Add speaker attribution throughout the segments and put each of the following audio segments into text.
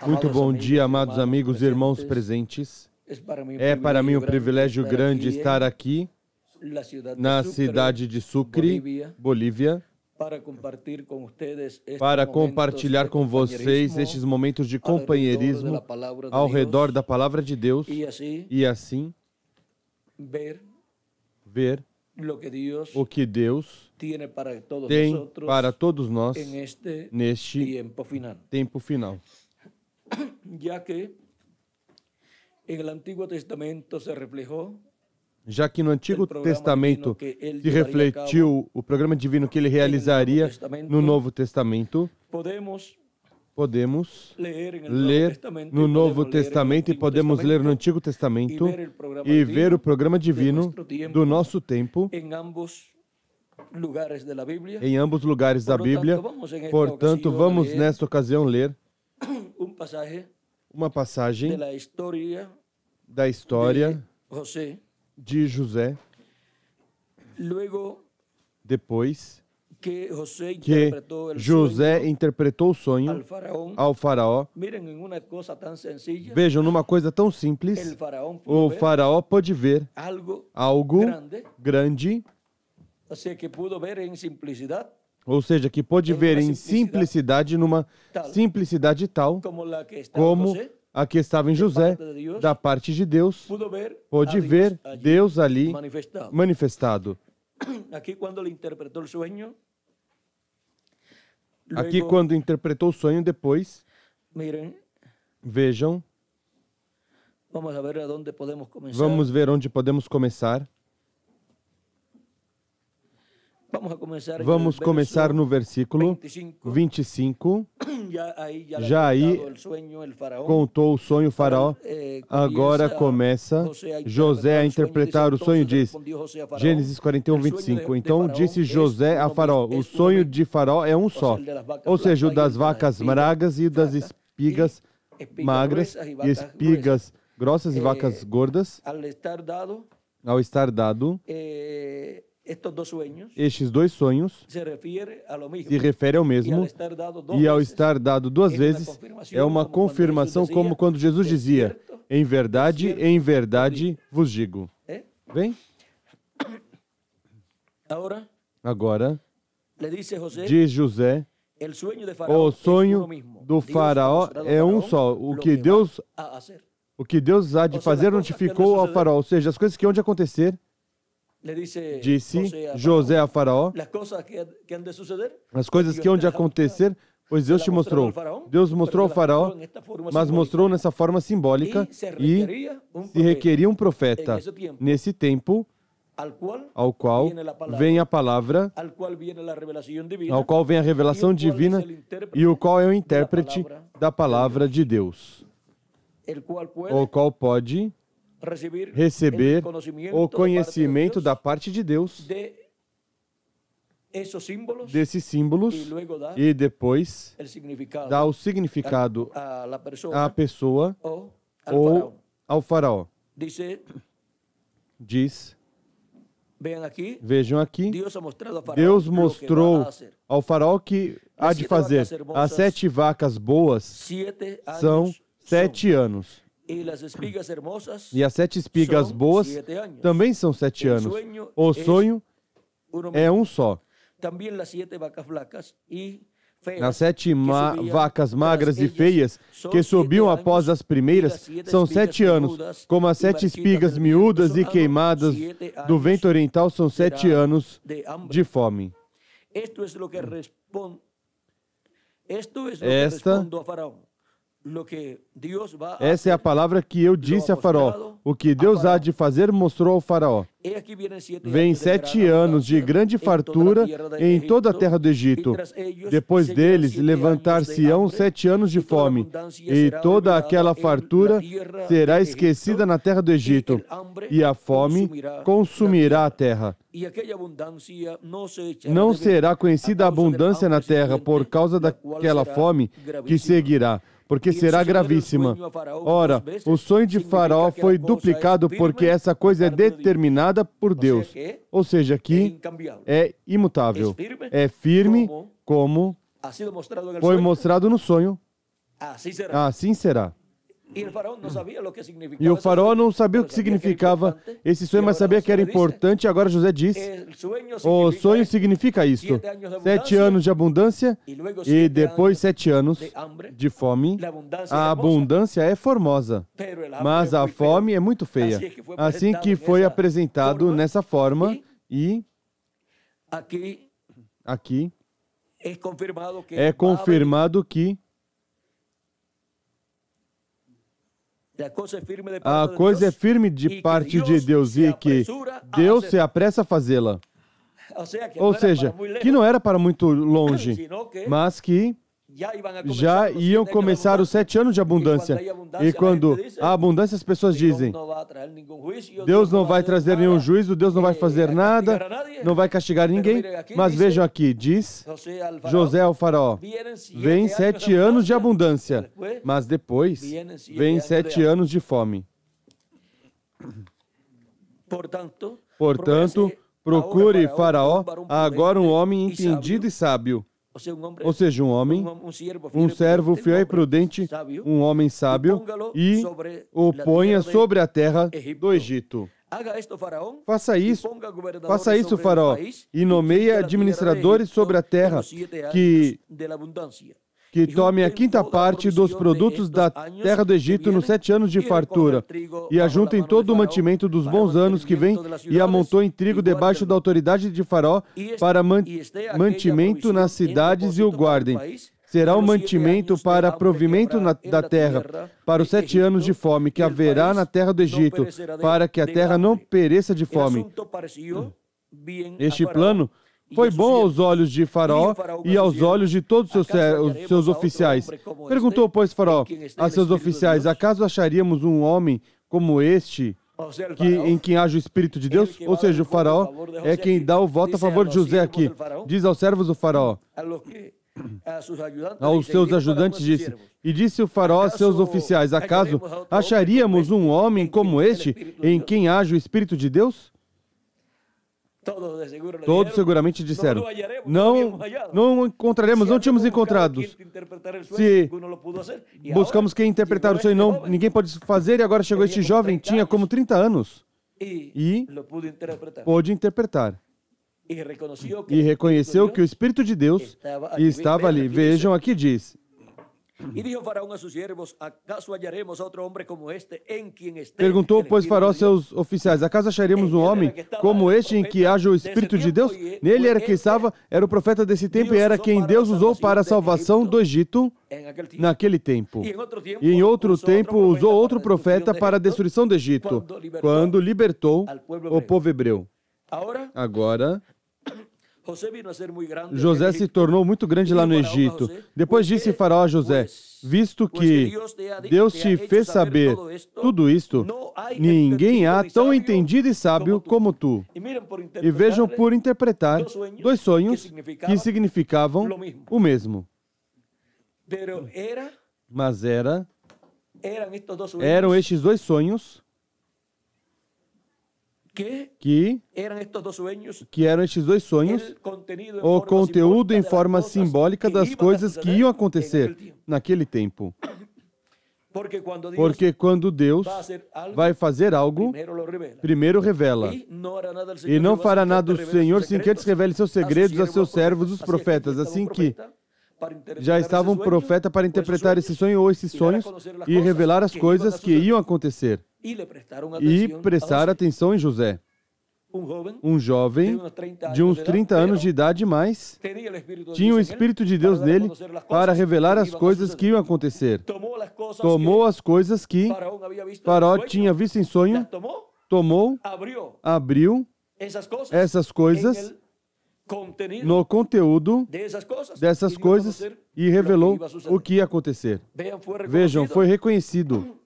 Speaker 1: Muito bom dia, amados amigos e irmãos presentes. É para mim um privilégio grande estar aqui na cidade de Sucre, Bolívia, para compartilhar com vocês estes momentos de companheirismo ao redor da Palavra de Deus e assim ver o que Deus tem para todos nós neste tempo final. Já que no Antigo Testamento se refletiu o programa divino que ele realizaria no Novo Testamento, podemos ler no Novo Testamento e podemos ler no Antigo Testamento e ver o programa divino do nosso tempo em ambos lugares da Bíblia. Portanto, vamos nesta ocasião ler uma passagem da história de José, depois que José interpretou o sonho ao faraó. Vejam, numa coisa tão simples, o faraó pôde ver algo grande, ou seja, que pôde ver em simplicidade, numa simplicidade tal como a que estava em José, da parte de Deus, pôde ver Deus ali manifestado. Aqui, quando interpretou o sonho, depois, vejam, vamos ver onde podemos começar. Vamos começar no versículo 25. Já aí contou o sonho o faraó. Agora começa José a interpretar o sonho, diz Gênesis 41, 25. Então disse José a faraó: o sonho de faraó é um só, ou seja, o das vacas magras e o das espigas magras e espigas grossas e vacas gordas. Ao estar dado, estes dois sonhos se refere ao mesmo, e ao estar dado duas vezes, é uma confirmação, como quando Jesus dizia: em verdade vos digo. Vem? Agora, diz José, o sonho do faraó é um só. O que Deus há de fazer notificou ao faraó, ou seja, as coisas que hão de acontecer. Disse José a faraó, as coisas que hão de acontecer, pois Deus te mostrou. Deus mostrou ao faraó, mas mostrou nessa forma simbólica, e se requeria um profeta nesse tempo, ao qual vem a palavra, ao qual vem a revelação divina, e o qual é o intérprete da palavra de Deus, o qual pode receber o conhecimento da parte de Deus desses símbolos e depois dá o significado à pessoa ou ao faraó. Diz, vejam aqui, Deus mostrou ao faraó o que há de fazer. As 7 vacas boas são 7 anos. E as 7 espigas boas também são 7 anos. O sonho é um só. As 7 vacas magras e feias que subiam após as primeiras são 7 anos, como as 7 espigas miúdas e queimadas do vento oriental são 7 anos de fome. Essa é a palavra que eu disse a faraó. O que Deus há de fazer mostrou ao faraó. Vem 7 anos de grande fartura em toda a terra do Egito. Depois deles levantar-se-ão 7 anos de fome, e toda aquela fartura será esquecida na terra do Egito, e a fome consumirá a terra. Não será conhecida a abundância na terra por causa daquela fome que seguirá, porque será gravíssima. Ora, o sonho de Faraó foi duplicado porque essa coisa é determinada por Deus. Ou seja, aqui é imutável, é firme como Foi mostrado no sonho. Assim será. E o faraó não sabia o que significava esse sonho, mas sabia que era importante. Agora José diz, o sonho significa isto: 7 anos de abundância e depois 7 anos de fome. A abundância é formosa, mas a fome é muito feia. Assim que foi apresentado nessa forma, e aqui é confirmado que a coisa é firme de parte de Deus e que Deus se apressa a fazê-la. Ou seja, que não era para muito longe, mas que já iam começar os 7 anos de abundância. E quando há abundância, as pessoas dizem, Deus não vai trazer nenhum juízo, Deus não vai fazer nada, não vai castigar ninguém. Mas vejam aqui, diz José ao faraó, vem 7 anos de abundância, mas depois vem 7 anos de fome. Portanto, procure, faraó, agora um homem entendido e sábio. Ou seja, um homem, um servo fiel e prudente, um homem sábio, e o ponha sobre a terra do Egito. Faça isso, faraó, e nomeie administradores sobre a terra, que tomem a 5ª parte dos produtos da terra do Egito nos 7 anos de fartura, e ajuntem todo o mantimento dos bons anos que vêm, e amontoem trigo debaixo da autoridade de faraó para mantimento nas cidades e o guardem. Será um mantimento para provimento da terra, para os 7 anos de fome que haverá na terra do Egito, para que a terra não pereça de fome. Este plano foi bom aos olhos de faraó e aos olhos de todos os seus oficiais. Perguntou, pois, faraó a seus oficiais, acaso acharíamos um homem como este, em quem age o Espírito de Deus? Ou seja, o faraó é quem dá o voto a favor de José aqui. Diz aos servos do faraó, aos seus ajudantes disse, e disse o faraó a seus oficiais, acaso acharíamos um homem como este, em quem age o Espírito de Deus? Todos seguramente disseram, não encontraremos, não tínhamos encontrado. Se buscamos quem interpretar o sonho, ninguém pode fazer, e agora chegou este jovem, tinha como 30 anos, e pôde interpretar. E reconheceu que o Espírito de Deus estava ali. Vejam, aqui diz, perguntou, pois, faraó aos seus oficiais, acaso acharemos um homem como este em que age o Espírito de Deus? Nele era quem estava, era o profeta desse tempo e era quem Deus usou para a salvação do Egito naquele tempo. E em outro tempo usou outro profeta para a destruição do Egito, quando libertou o povo hebreu. Agora, José se tornou muito grande lá no Egito. Depois disse faraó a José, visto que Deus te fez saber tudo isto, ninguém há tão entendido e sábio como tu. E vejam por interpretar 2 sonhos que significavam o mesmo. Mas eram estes 2 sonhos que eram estes 2 sonhos, o conteúdo em forma simbólica das coisas que iam acontecer naquele tempo. Porque quando Deus vai fazer algo, primeiro revela. E não fará nada o Senhor sem que antes revele seus segredos a seus servos, os profetas. Assim que já estava um profeta para interpretar esse sonho ou esses sonhos e revelar as coisas que iam acontecer. E prestar atenção em José. Um jovem de uns 30 anos de idade, mas tinha o Espírito de Deus nele para revelar as coisas que iam acontecer. Tomou as coisas que faraó tinha visto em sonho, abriu essas coisas no conteúdo dessas coisas e revelou o que ia acontecer. Vejam, foi reconhecido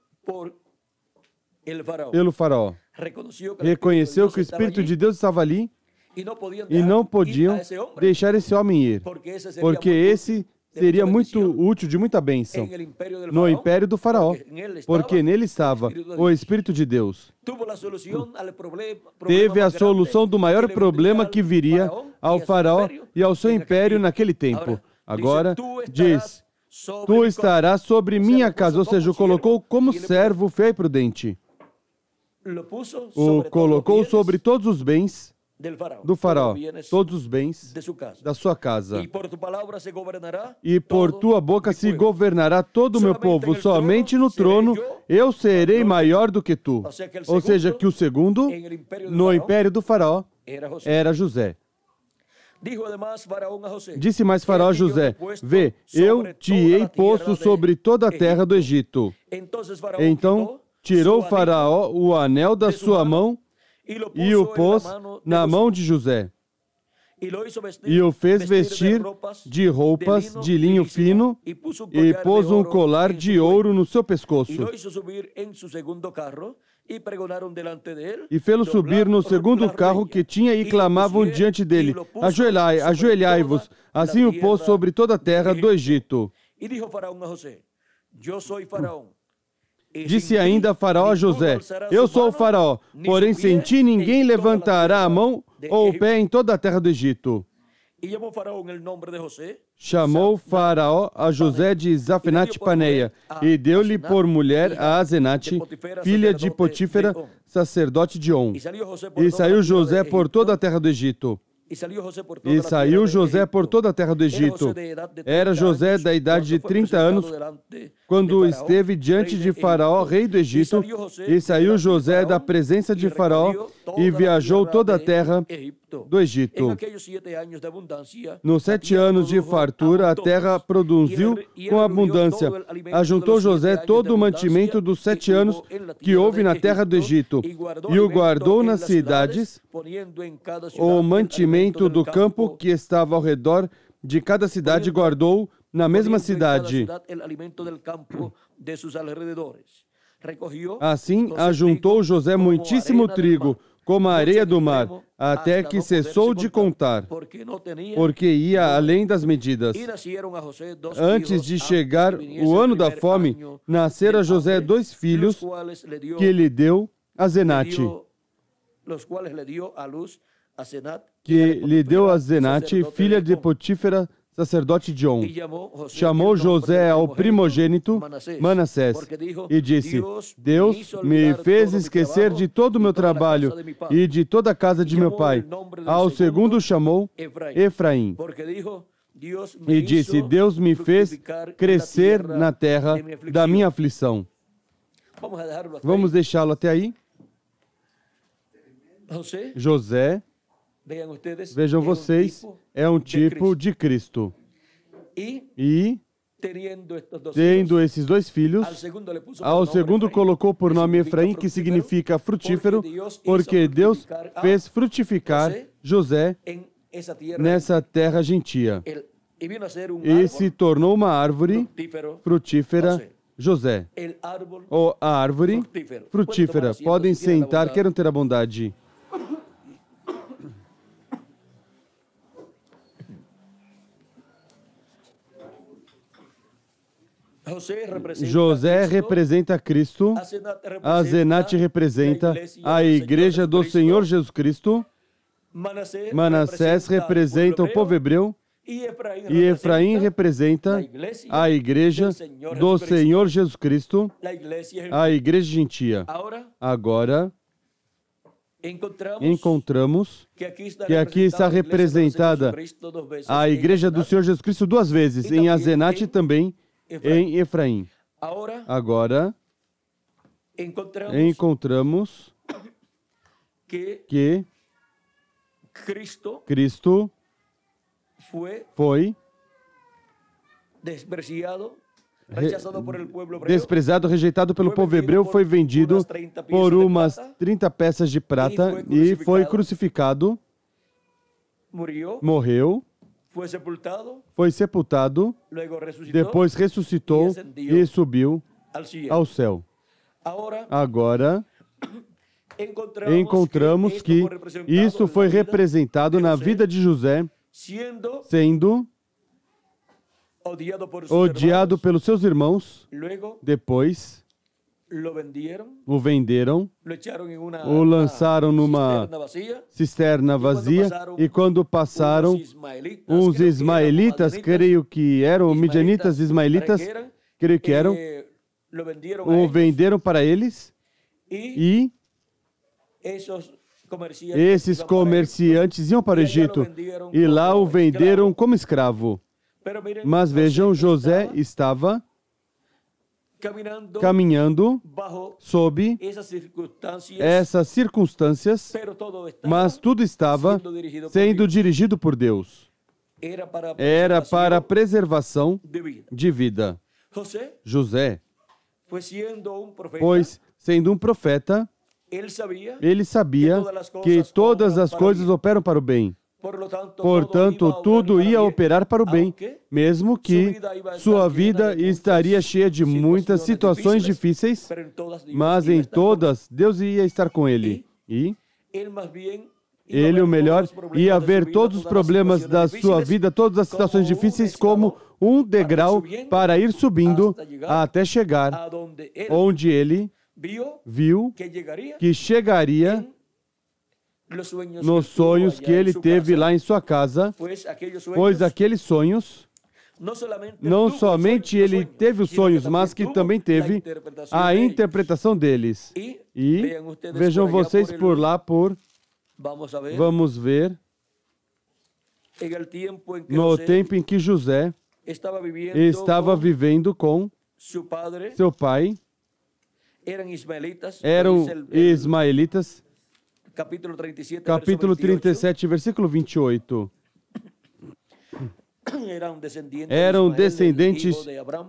Speaker 1: pelo faraó. Reconheceu que o Espírito de Deus estava ali e não podiam deixar esse homem ir, porque esse seria muito útil, de muita bênção, no império do faraó, porque nele estava o Espírito de Deus. Teve a solução do maior problema que viria ao faraó e ao seu império naquele tempo. Agora diz, tu estarás sobre minha casa, ou seja, o colocou como servo fiel e prudente. O colocou sobre todos os bens do faraó, todos os bens da sua casa. E por tua boca se governará todo o meu povo, somente no trono eu serei maior do que tu. Ou seja, que o segundo no império do faraó era José. Disse mais faraó a José, vê, eu te hei posto sobre toda a terra do Egito. Então tirou o faraó o anel da sua mão e o pôs na mão de José. E o fez vestir de roupas de linho fino e pôs um colar de ouro no seu pescoço. E fê-lo subir no segundo carro que tinha e clamavam diante dele, ajoelhai-vos. Assim o pôs sobre toda a terra do Egito. Disse ainda Faraó a José, eu sou o Faraó, porém sem ti ninguém levantará a mão ou o pé em toda a terra do Egito. Chamou Faraó a José de Zafenate Paneia e deu-lhe por mulher a Asenate, filha de Potífera, sacerdote de On. E saiu José por toda a terra do Egito. E saiu José por toda a terra do Egito. Era José da idade de 30 anos, quando esteve diante de Faraó, rei do Egito, e saiu José da presença de Faraó e viajou toda a terra do Egito. Nos 7 anos de fartura, a terra produziu com abundância. Ajuntou José todo o mantimento dos 7 anos que houve na terra do Egito, e o guardou nas cidades, o mantimento do campo que estava ao redor de cada cidade guardou na mesma cidade. Assim, ajuntou José muitíssimo trigo, como a areia do mar, até que cessou de contar, porque ia além das medidas. Antes de chegar o ano da fome, nasceram a José 2 filhos, que lhe deu Asenate, filha de Potífera, sacerdote de On. Chamou José ao primogênito Manassés e disse, Deus me fez esquecer de todo o meu trabalho e de toda a casa de meu pai. Ao segundo chamou Efraim e disse, Deus me fez crescer na terra da minha aflição. Vamos deixá-lo até aí? José, vejam vocês, é um tipo de Cristo. E, tendo esses 2 filhos, ao segundo colocou por nome Efraim, que significa frutífero, porque Deus fez frutificar José nessa terra gentia. E se tornou uma árvore frutífera, José. Ou a árvore frutífera. Podem sentar, queiram ter a bondade. José representa Cristo, Asenate representa a Igreja do Senhor Jesus Cristo, Manassés representa o povo hebreu e Efraim representa a Igreja do Senhor Jesus Cristo, a Igreja gentia. Agora, encontramos que aqui está representada a Igreja do Senhor Jesus Cristo 2 vezes, em Asenate e também em Efraim. Agora, encontramos que Cristo foi desprezado, rejeitado pelo povo hebreu, foi vendido por umas 30 peças de prata e foi crucificado, morreu, foi sepultado, depois ressuscitou e subiu ao céu. Agora, encontramos que isso foi representado na vida de José, sendo odiado pelos seus irmãos, depois o venderam, o lançaram numa cisterna vazia, e quando passaram, uns ismaelitas, creio que eram midianitas ismaelitas, creio que eram, o venderam para eles, e esses comerciantes iam para o Egito, e lá o venderam como escravo. Mas vejam, José estava caminhando sob essas circunstâncias, mas tudo estava sendo dirigido por Deus. Era para a preservação de vida. José, pois, sendo um profeta, ele sabia que todas as coisas operam para o bem. Portanto, tudo ia operar para o bem, mesmo que sua vida estaria cheia de muitas situações difíceis, mas em todas, Deus ia estar com ele. E ele, o melhor, ia ver todos os problemas da sua vida, todas as situações difíceis, como um degrau para ir subindo até chegar onde ele viu que chegaria nos sonhos que ele teve lá em sua casa, pois aqueles sonhos, não somente ele teve os sonhos, mas que também teve a interpretação deles. E vejam vocês por lá, vamos ver, no tempo em que José estava vivendo com seu pai, eram ismaelitas, capítulo 37, versículo 28. Eram descendentes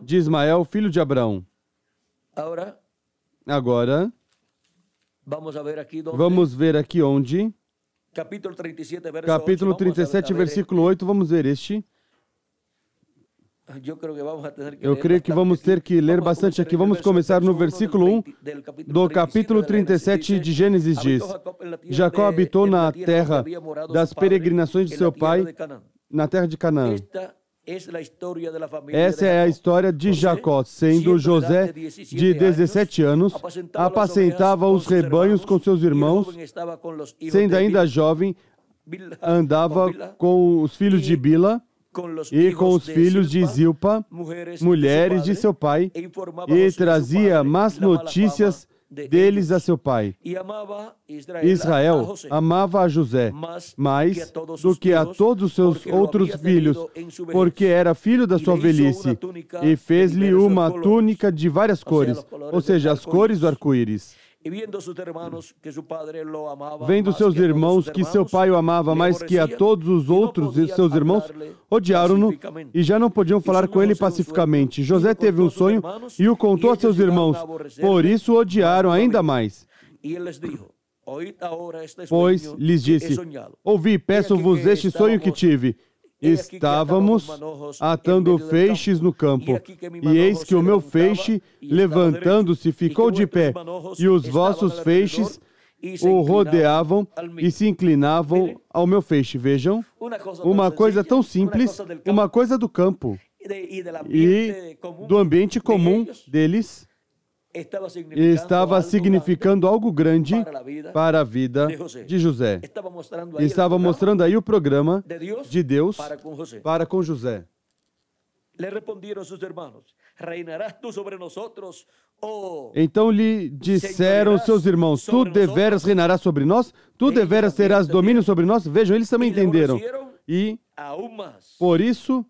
Speaker 1: de Ismael, filho de Abraão. Agora, vamos ver aqui onde. Capítulo 37, versículo 8, vamos ver este. Eu creio que vamos ter que ler bastante aqui. Vamos começar no versículo 1 do capítulo 37 de Gênesis. Diz: Jacó habitou na terra das peregrinações de seu pai, na terra de Canaã. Essa é a história de Jacó, sendo José de 17 anos, apacentava os rebanhos com seus irmãos, sendo ainda jovem, andava com os filhos de Bila e com os filhos de Zilpa, mulheres de seu pai, e trazia más notícias deles a seu pai. Israel amava a José mais do que a todos os seus outros filhos, porque era filho da sua velhice, e fez-lhe uma túnica de várias cores, ou seja, as cores do arco-íris. Vendo seus irmãos que seu pai o amava mais que a todos os outros seus irmãos, odiaram-no e já não podiam falar com ele pacificamente. José teve um sonho e o contou a seus irmãos, por isso o odiaram ainda mais. Pois lhes disse: ouvi, peço-vos este sonho que tive. Estávamos atando feixes no campo, e eis que o meu feixe, levantando-se, ficou de pé, e os vossos feixes o rodeavam e se inclinavam ao meu feixe. Vejam, uma coisa tão simples, uma coisa do campo e do ambiente comum deles, estava significando algo grande para a vida de José. Estava mostrando aí o programa de Deus para com José. Então lhe disseram seus irmãos: tu deveras reinarás sobre nós? Tu deveras terás domínio sobre nós? Vejam, eles também entenderam. E, por isso,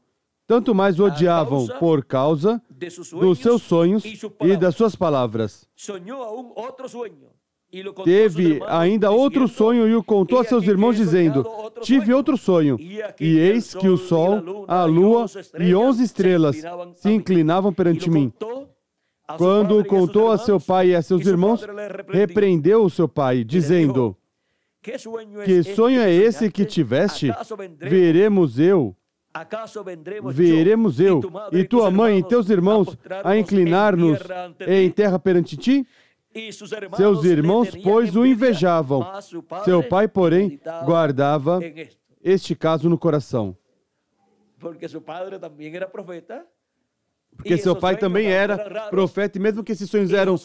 Speaker 1: tanto mais o odiavam por causa dos seus sonhos e das suas palavras. Teve ainda outro sonho e o contou a seus irmãos, dizendo: tive outro sonho, e eis que o sol, a lua e 11 estrelas se inclinavam perante mim. Quando o contou a seu pai e a seus irmãos, repreendeu o seu pai, dizendo: que sonho é esse que tiveste? Veremos eu e tua mãe e teus irmãos a inclinar-nos em terra perante ti? Seus irmãos, pois, o invejavam. Seu pai, porém, guardava este caso no coração. Porque seu pai também era profeta, e mesmo que esses sonhos eram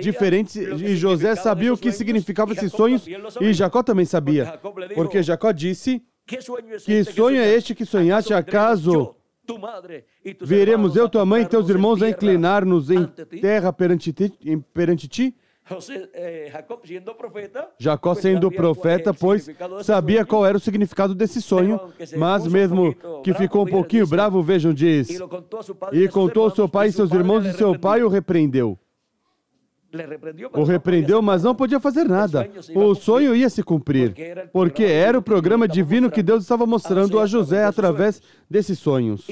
Speaker 1: diferentes, e José sabia o que significavam esses sonhos, e Jacó também sabia. Porque Jacó disse: que sonho é este que sonhaste? Acaso veremos eu, tua mãe e teus irmãos a inclinar-nos em terra perante ti? Jacó, sendo profeta, pois sabia qual era o significado desse sonho, mas mesmo que ficou um pouquinho bravo, vejam, diz: e contou ao seu pai e seus irmãos, e seu pai o repreendeu. O repreendeu, mas não podia fazer nada. O sonho ia se cumprir, porque era o programa divino que Deus estava mostrando a José através desses sonhos.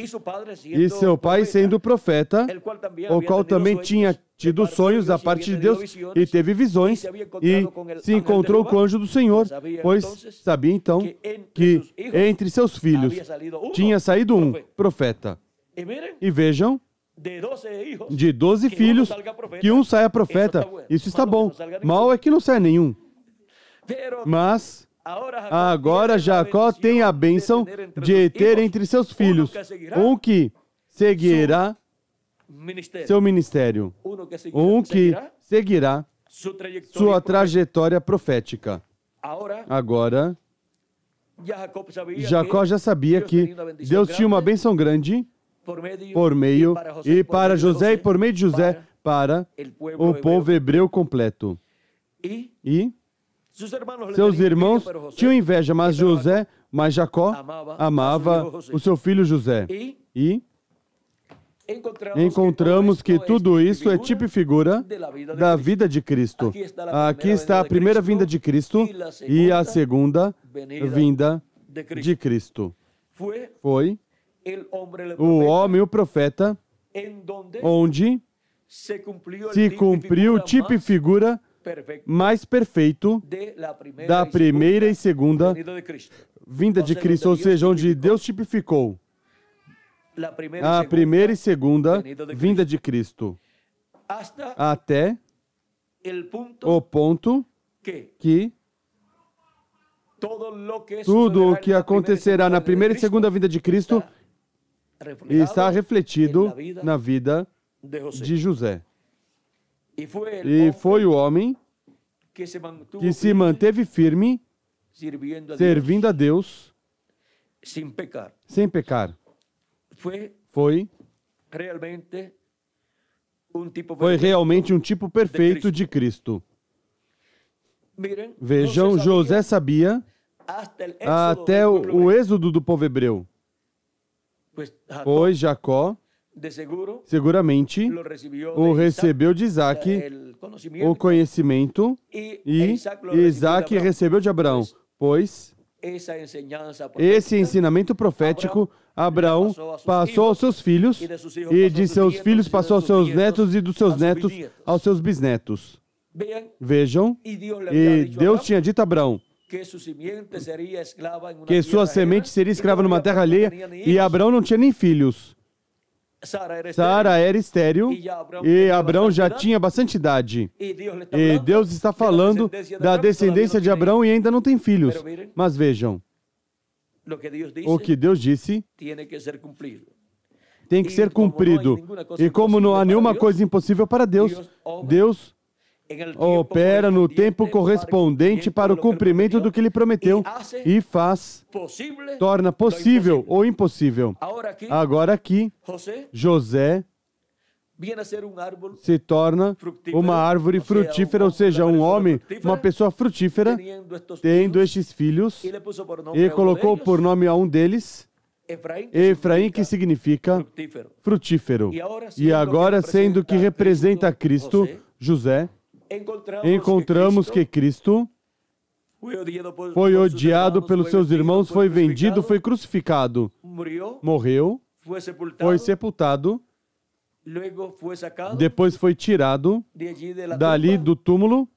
Speaker 1: E seu pai, sendo profeta, o qual também tinha tido sonhos da parte de Deus e teve visões, e se encontrou com o anjo do Senhor, pois sabia então que entre seus filhos tinha saído um profeta. E vejam, de 12 filhos, que um saia profeta. Isso está bom. Mal é que não saia nenhum. Mas agora Jacó tem a bênção de ter entre seus filhos um que seguirá seu ministério, um que seguirá sua trajetória profética. Agora, Jacó já sabia que Deus tinha uma bênção grande por meio e para José e por meio de José para o povo hebreu completo. E seus irmãos tinham inveja, mas Jacó amava o seu filho José. E encontramos que tudo isso é tipo e figura da vida de Cristo. Aqui está a primeira vinda de Cristo e a segunda vinda de Cristo. Foi o homem, o profeta, onde se cumpriu o tipo e figura mais perfeito da primeira e segunda vinda de Cristo, ou seja, onde Deus tipificou a primeira e segunda vinda de Cristo, até o ponto que tudo o que acontecerá na primeira e segunda vinda de Cristo está refletido na vida de José. E foi o homem que se manteve firme, servindo a Deus, sem pecar. Foi realmente um tipo perfeito de Cristo. Vejam, José sabia até o êxodo do povo hebreu. Pois Jacó, seguramente, o recebeu de Isaac, o conhecimento, e Isaac recebeu de Abraão, pois esse ensinamento profético Abraão passou aos seus filhos, e de seus filhos passou aos seus netos, e dos seus netos aos seus bisnetos. Vejam, e Deus tinha dito a Abraão que sua semente seria escrava numa terra alheia, e Abraão não tinha nem filhos. Sara era estéril, e Abraão já tinha bastante idade. E Deus está falando da descendência de Abraão e ainda não tem filhos. Mas vejam, o que Deus disse tem que ser cumprido. E como não há nenhuma coisa impossível para Deus, Deus opera no tempo correspondente para o cumprimento do que Ele prometeu e torna possível ou impossível. Agora aqui, José se torna uma árvore frutífera, ou seja, um homem, uma pessoa frutífera, tendo estes filhos, e colocou por nome a um deles Efraim, que significa frutífero. E agora, sendo que representa Cristo, José, encontramos que Cristo foi odiado pelos seus irmãos, foi vendido, foi crucificado, morreu, foi sepultado, depois foi tirado dali do túmulo,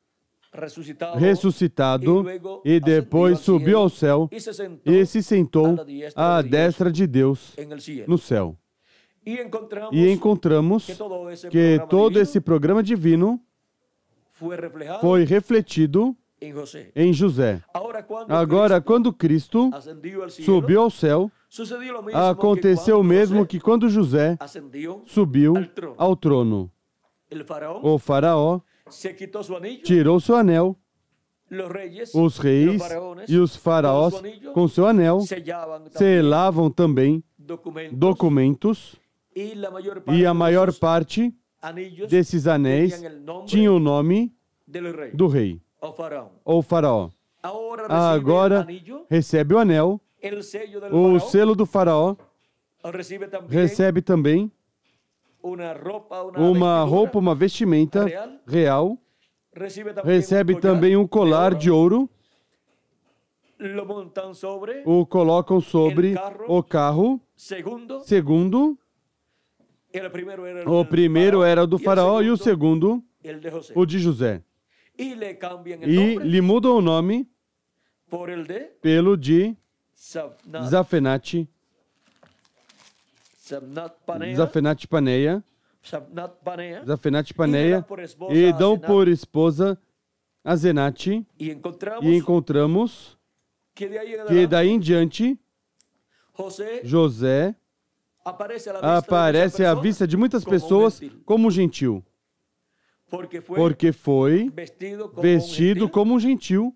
Speaker 1: ressuscitado, e depois subiu ao céu e se sentou à destra de Deus no céu. E encontramos que todo esse programa divino foi refletido em José. Agora, quando Cristo subiu ao céu, aconteceu o mesmo que quando José subiu ao trono. O faraó tirou seu anel, os reis e os faraós com seu anel selavam também documentos, e a maior parte desses anéis tinha o nome do rei, ou faraó. Agora recebe o anel, o selo do faraó, recebe também uma roupa, uma vestimenta real, recebe também um colar de ouro, o colocam sobre o carro. Segundo, o primeiro era o do faraó e o segundo, o de José. E lhe mudam o nome pelo de Zafenat Paneia, e dão por esposa a Zenate, e encontramos que daí em diante José aparece à vista de muitas pessoas como gentil, porque foi vestido como um gentil.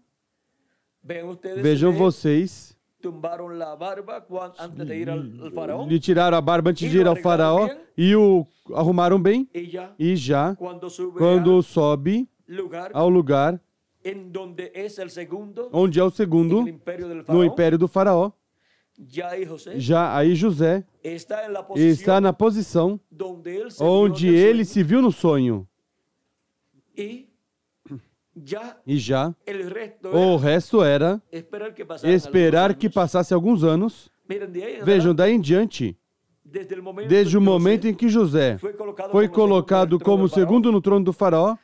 Speaker 1: Vejam vocês, lhe tiraram a barba antes de ir ao faraó e o arrumaram bem, e já, quando sobe ao lugar onde é o segundo no império do faraó, já aí José está na posição onde ele se viu no sonho. E já o resto era esperar que passasse alguns anos. Vejam, daí em diante, desde o momento em que José foi colocado como segundo no trono do faraó,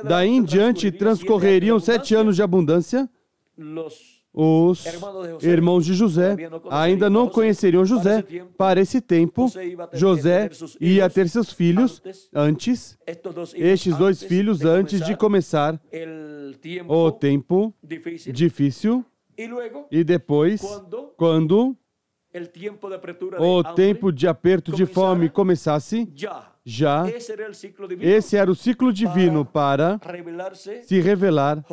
Speaker 1: daí em diante transcorreriam 7 anos de abundância. Os irmãos de José ainda não conheceriam José. Para esse tempo, José ia ter seus filhos antes, estes 2 filhos antes de começar o tempo difícil. E depois, quando o tempo de aperto de fome começasse, já esse era o ciclo divino para se revelar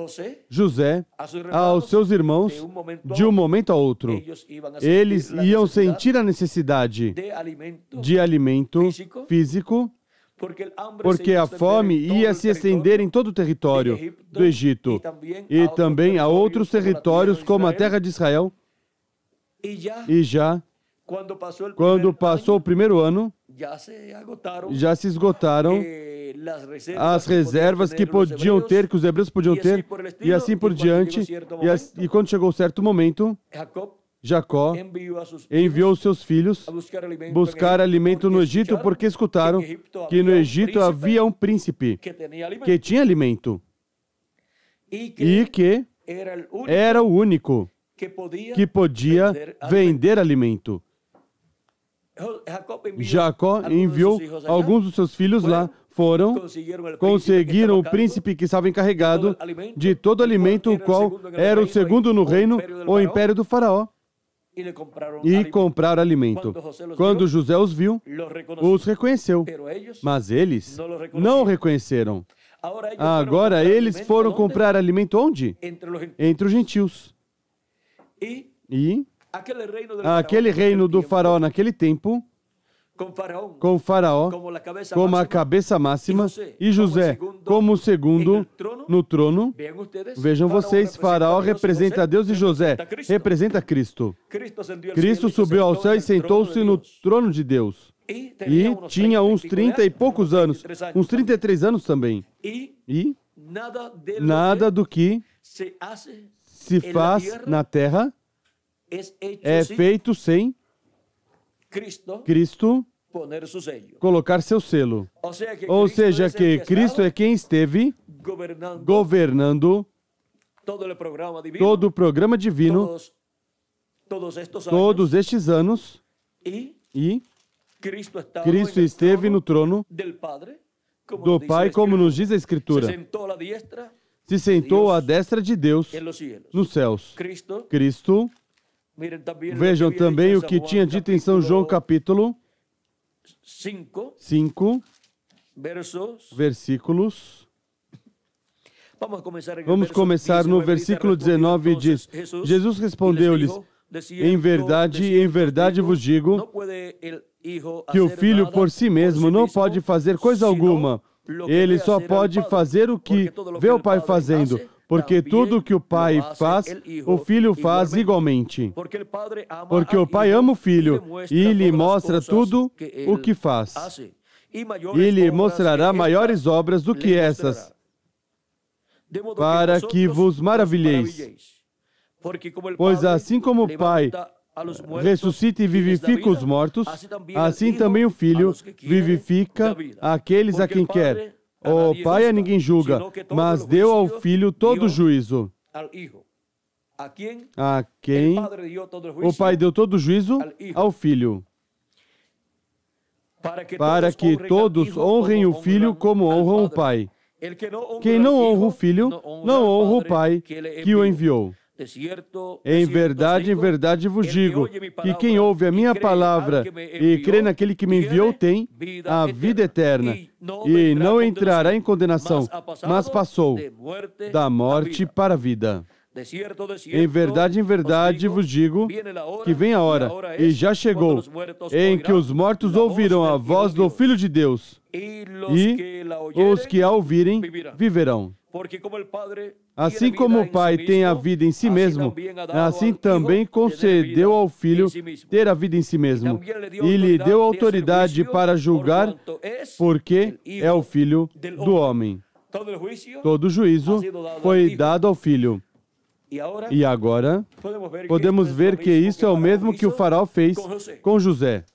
Speaker 1: José aos seus irmãos de um momento a outro. Eles iam sentir a necessidade de alimento físico, porque a fome ia se estender em todo o território do Egito e também a outros territórios como a terra de Israel. E já, quando passou o primeiro ano, já se esgotaram as reservas que podiam ter, que os hebreus podiam ter, e assim por diante. E quando chegou certo momento, Jacó enviou seus filhos buscar alimento no Egito, porque escutaram que no Egito havia um príncipe que tinha alimento e que era o único que podia vender alimento. Jacó enviou alguns dos seus filhos lá, conseguiram o príncipe que estava encarregado de todo alimento, o qual era o segundo no reino, o império do faraó, e compraram alimento. Quando José os viu, os reconheceu, mas eles não o reconheceram. Agora eles foram comprar alimento onde? Entre os gentios. E aquele reino do faraó naquele tempo, com Faraó como a cabeça máxima e José como o segundo no trono. Vejam vocês, Faraó representa Deus e José representa Cristo. Cristo subiu ao céu e sentou-se no trono de Deus. E tinha uns 30 e poucos anos, uns 33 anos também. E nada do que se faz na terra é feito sem Cristo colocar seu selo. Ou seja, que Cristo é quem esteve governando todo o programa divino todos estes anos, e Cristo esteve no trono do Pai, como nos diz a Escritura. se sentou à destra de Deus nos céus. Cristo, vejam também o que tinha dito em São João capítulo 5, versículos. Vamos começar no versículo 19, diz: Jesus respondeu-lhes: em verdade vos digo que o Filho por si mesmo não pode fazer coisa alguma. Ele só pode fazer o que vê o Pai fazendo, porque tudo o que o Pai faz, o Filho faz igualmente. Porque o Pai ama o Filho e lhe mostra tudo o que faz. E lhe mostrará maiores obras do que essas, para que vos maravilheis. Pois assim como o Pai ressuscita e vivifica os mortos, assim também o Filho vivifica aqueles a quem quer. O Pai a ninguém julga, mas deu ao Filho todo o juízo. A quem o Pai deu todo o juízo? Ao Filho. Para que todos honrem o Filho como honram o Pai. Quem não honra o Filho, não honra o Pai que o enviou. Em verdade vos digo que quem ouve a minha palavra e crê naquele que me enviou tem a vida eterna e não entrará em condenação, mas passou da morte para a vida. Em verdade vos digo que vem a hora, e já chegou, em que os mortos ouvirão a voz do Filho de Deus, e os que a ouvirem viverão. Assim como o Pai tem a vida em si mesmo, assim também concedeu ao Filho ter a vida em si mesmo, e lhe deu autoridade para julgar, porque é o Filho do homem. Todo juízo foi dado ao Filho. E agora, podemos ver que isso é o mesmo que o faraó fez com José.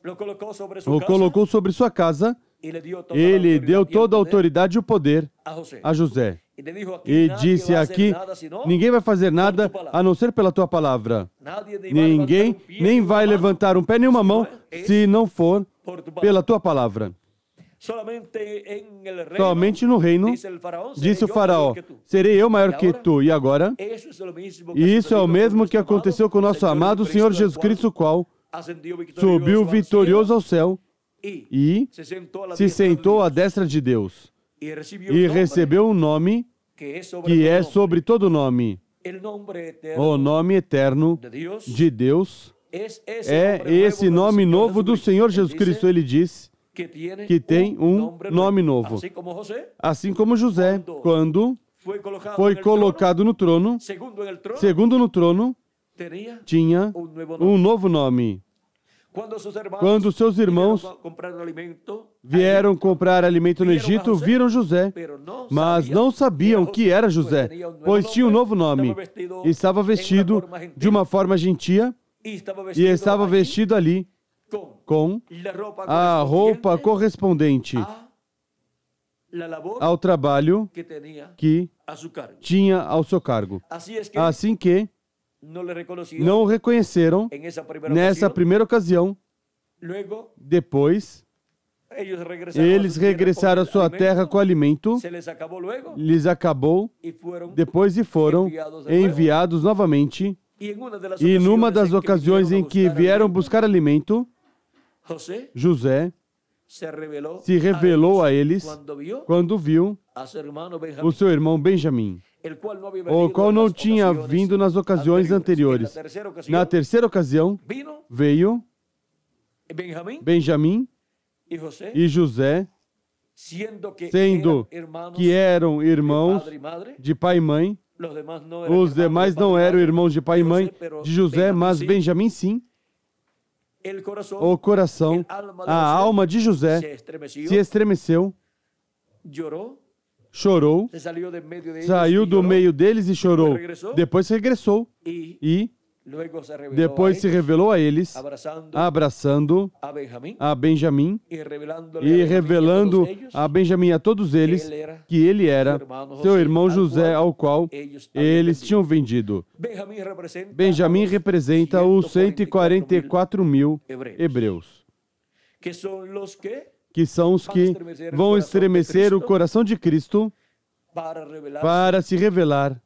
Speaker 1: O colocou sobre sua casa, ele deu toda a autoridade e o poder a José. E disse aqui, ninguém vai fazer nada a não ser pela tua palavra. Ninguém nem vai levantar um pé nem uma mão se não for pela tua palavra. Somente no reino, disse o faraó, serei eu maior que tu. E agora? Isso é o mesmo que aconteceu com o nosso amado Senhor Jesus Cristo, o qual subiu vitorioso ao céu e se sentou à destra de Deus. E recebeu um nome que é sobre todo nome. O nome eterno de Deus é esse nome novo do Senhor Jesus Cristo. Ele diz que tem um nome novo. Assim como José, quando foi colocado no trono, segundo no trono, tinha um novo nome. Quando seus irmãos vieram comprar alimento no Egito, viram José, mas não sabiam que era José, pois tinha um novo nome. Estava vestido de uma forma gentia e estava vestido ali com a roupa correspondente ao trabalho que tinha ao seu cargo. Assim que não o reconheceram nessa primeira ocasião. Depois, eles regressaram à sua terra com alimento, lhes acabou, depois e foram enviados novamente. E numa das ocasiões em que vieram buscar alimento, José se revelou a eles quando viu o seu irmão Benjamim, o qual não tinha vindo nas ocasiões anteriores. Na terceira ocasião, veio Benjamim e José, sendo que eram irmãos de pai e mãe. Os demais não eram irmãos de pai e mãe de José, mas Benjamim sim. O coração, a alma de José se estremeceu, chorou, saiu do meio deles e chorou. Depois regressou e depois se revelou a eles, abraçando a Benjamim e revelando a Benjamim e a todos eles que ele era seu irmão José, ao qual eles tinham vendido. Benjamim representa os 144.000 hebreus, que são os que vão estremecer o coração de Cristo para se revelar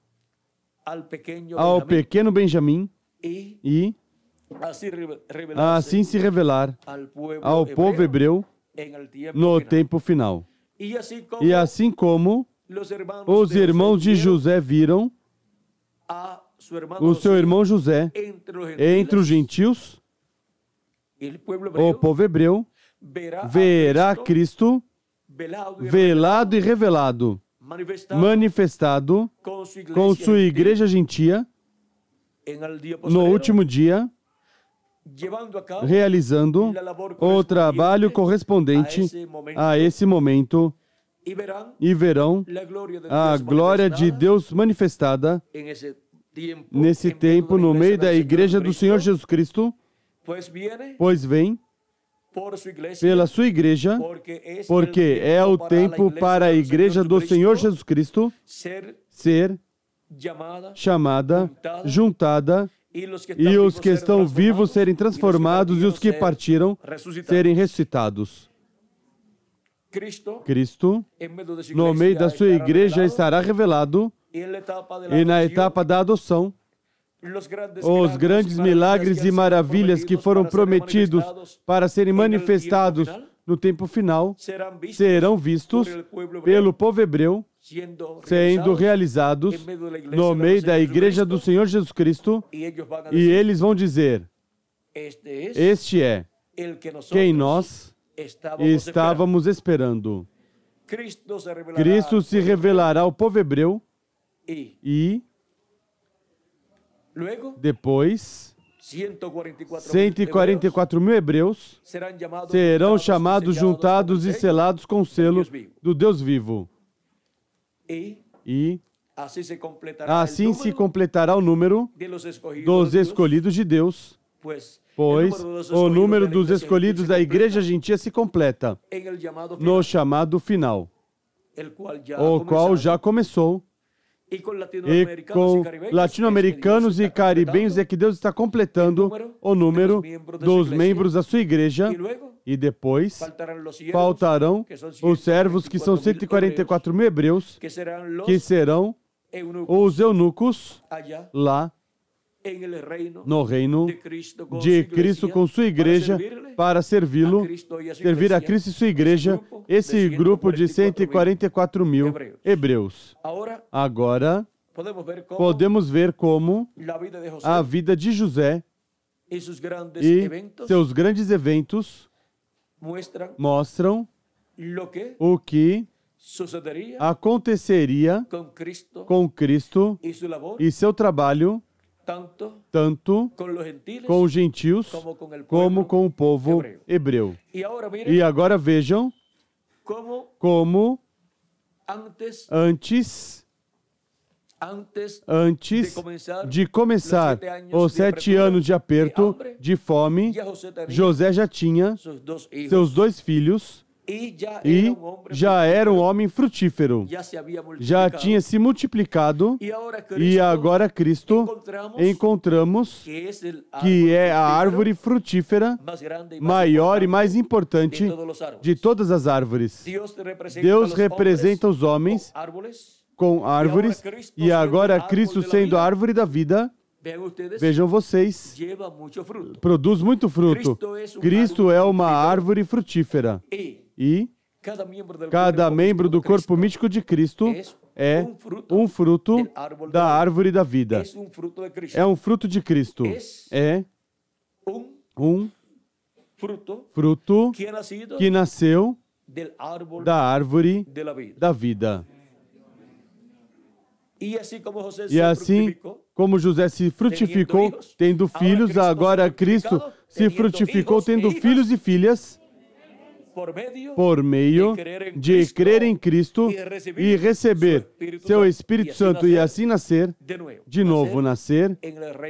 Speaker 1: ao pequeno Benjamim e assim se revelar ao povo hebreu no tempo final. E assim como os irmãos de José viram o seu irmão José entre os gentios, o povo hebreu verá Cristo velado e revelado, manifestado com sua igreja gentia no último dia, realizando o trabalho correspondente a esse momento, e verão a glória de Deus manifestada nesse tempo no meio da igreja do Senhor Jesus Cristo, pois vem pela sua igreja, porque é o tempo para a igreja do Senhor Jesus Cristo ser chamada, juntada, e os que estão vivos serem transformados e os que partiram serem ressuscitados. Cristo, no meio da sua igreja, estará revelado, e na etapa da adoção, os grandes milagres e maravilhas que foram prometidos para serem manifestados no tempo final serão vistos pelo povo hebreu, sendo realizados no meio da igreja do Senhor Jesus Cristo, e eles vão dizer: este é quem nós estávamos esperando. Cristo se revelará ao povo hebreu e depois 144 mil hebreus serão chamados, juntados e selados com o selo do Deus vivo. E assim se completará o número dos escolhidos de Deus, pois o número dos escolhidos da igreja gentia se completa no chamado final, o qual já começou, e com latino-americanos e caribenhos é que Deus está completando o número dos membros da sua igreja, e depois faltarão os servos, que são 144 mil hebreus, que serão os eunucos lá no reino de Cristo com sua igreja, para servi-lo, servir a Cristo e sua igreja, esse grupo de 144 mil hebreus. Agora, podemos ver como a vida de José e seus grandes eventos mostram o que aconteceria com Cristo e seu trabalho, tanto com os gentios como com o povo hebreu. E agora vejam como antes de começar os 7 anos de aperto, de fome, José já tinha seus 2 filhos, e já era um homem frutífero, já tinha se multiplicado, e agora Cristo encontramos que é a árvore frutífera maior e mais importante de todas as árvores. Deus representa os homens com árvores, e agora Cristo, sendo a árvore da vida, vejam vocês, produz muito fruto. Cristo é uma árvore frutífera. E cada membro do corpo místico de Cristo é um fruto da árvore da vida. É um fruto de Cristo. É um fruto que nasceu da árvore da vida. E assim como José se frutificou tendo filhos, agora Cristo se frutificou tendo filhos e filhas, por meio de crer em Cristo e receber seu Espírito Santo, e assim nascer, de novo nascer,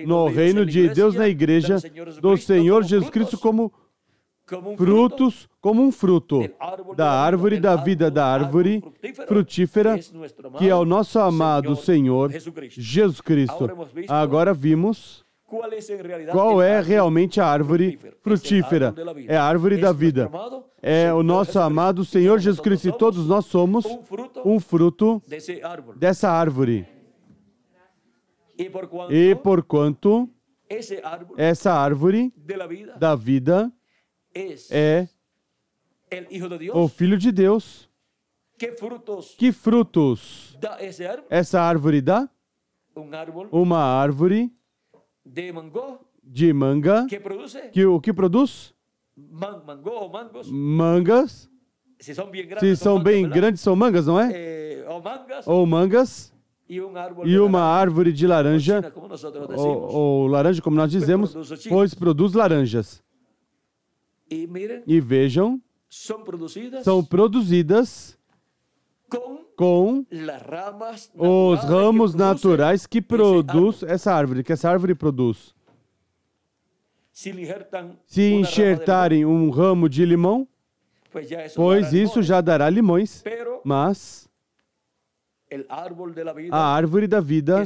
Speaker 1: no reino de Deus, na igreja do Senhor Jesus Cristo, como um fruto da árvore da vida, da árvore frutífera, que é o nosso amado Senhor Jesus Cristo. Agora vimos Qual é realmente a árvore frutífera? É a árvore da vida. É o nosso amado Senhor Jesus Cristo. E todos nós somos um fruto dessa árvore. E porquanto essa árvore da vida é o Filho de Deus. Que frutos essa árvore dá? Uma árvore de manga. O que produz? Mangas. Se são bem grandes, são mangas, não é? Ou mangas. E uma árvore de laranja, ou laranja, como nós dizemos, pois produz laranjas. E vejam, são produzidas com os ramos naturais que produz essa árvore, que essa árvore produz. Se enxertarem um ramo de limão, pois isso já dará limões, mas a árvore da vida,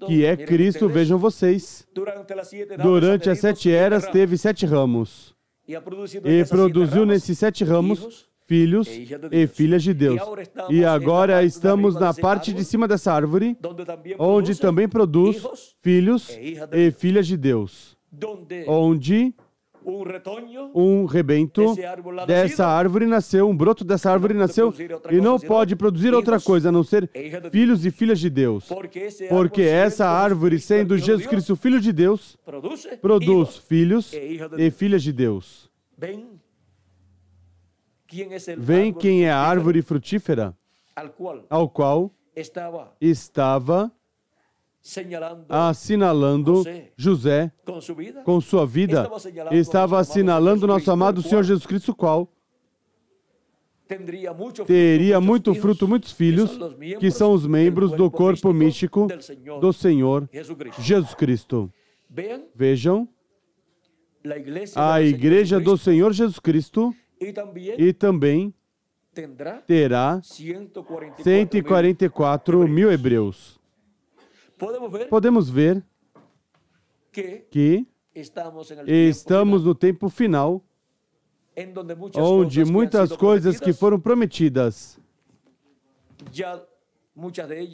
Speaker 1: que é Cristo, vejam vocês, durante as 7 eras teve 7 ramos e produziu nesses 7 ramos filhos e filhas de Deus. E agora estamos na parte de cima dessa árvore, onde também produz filhos e filhas de Deus, onde um rebento dessa árvore nasceu, um broto dessa árvore nasceu, e não pode produzir outra coisa a não ser filhos e filhas de Deus. Porque essa árvore, sendo Jesus Cristo, Filho de Deus, produz filhos e filhas de Deus. Vem quem é a árvore frutífera, ao qual estava assinalando José com sua vida, estava assinalando nosso amado Senhor Jesus Cristo, qual teria muito fruto, muitos filhos, que são os membros do corpo místico do Senhor Jesus Cristo. Vejam, a igreja do Senhor Jesus Cristo e também terá 144 mil hebreus. Podemos ver que estamos no tempo final, onde muitas coisas que foram prometidas,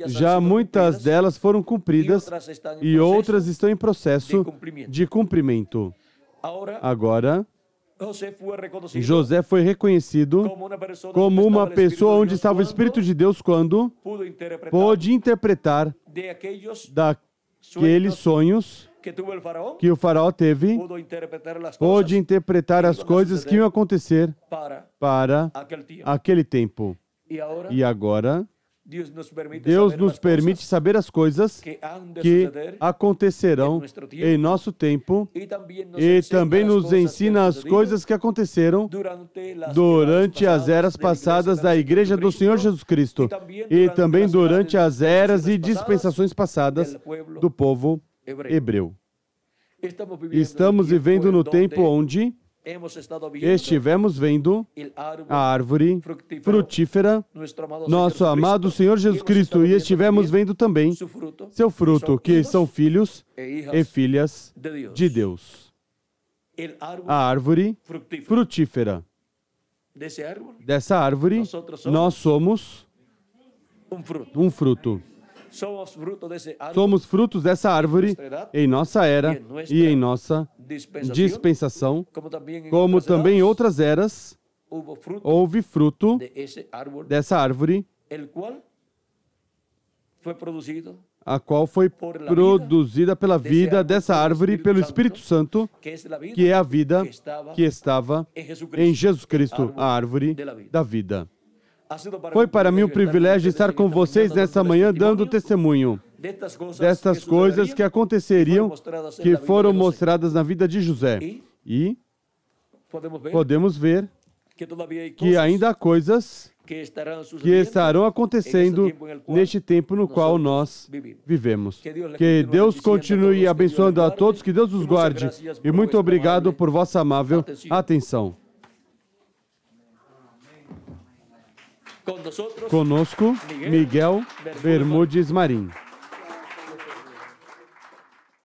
Speaker 1: já muitas delas foram cumpridas e outras estão em processo de cumprimento. Agora, José foi reconhecido como uma pessoa onde estava o Espírito de Deus quando pôde interpretar daqueles sonhos que o faraó teve, pôde interpretar as coisas que iam acontecer para aquele tempo. E agora, Deus nos permite saber as coisas que acontecerão em nosso tempo e também nos ensina as coisas que aconteceram durante as eras passadas da Igreja do Senhor Jesus Cristo e também durante as eras e dispensações passadas do povo hebreu. Estamos vivendo no tempo onde estivemos vendo a árvore frutífera, nosso amado Senhor Jesus Cristo, e estivemos vendo também seu fruto, que são filhos e filhas de Deus. A árvore frutífera. Dessa árvore, nós somos um fruto. Somos frutos dessa árvore em nossa era e em nossa dispensação, como também em outras eras houve fruto dessa árvore, a qual foi produzida pela vida dessa árvore, pelo Espírito Santo, que é a vida que estava em Jesus Cristo, a árvore da vida. Foi para mim um privilégio estar com vocês nessa manhã dando testemunho destas coisas que aconteceriam, que foram mostradas na vida de José. E podemos ver que ainda há coisas que estarão acontecendo neste tempo no qual nós vivemos. Que Deus continue abençoando a todos, que Deus os guarde. E muito obrigado por vossa amável atenção. Conosco, Miguel Bermudes Marim.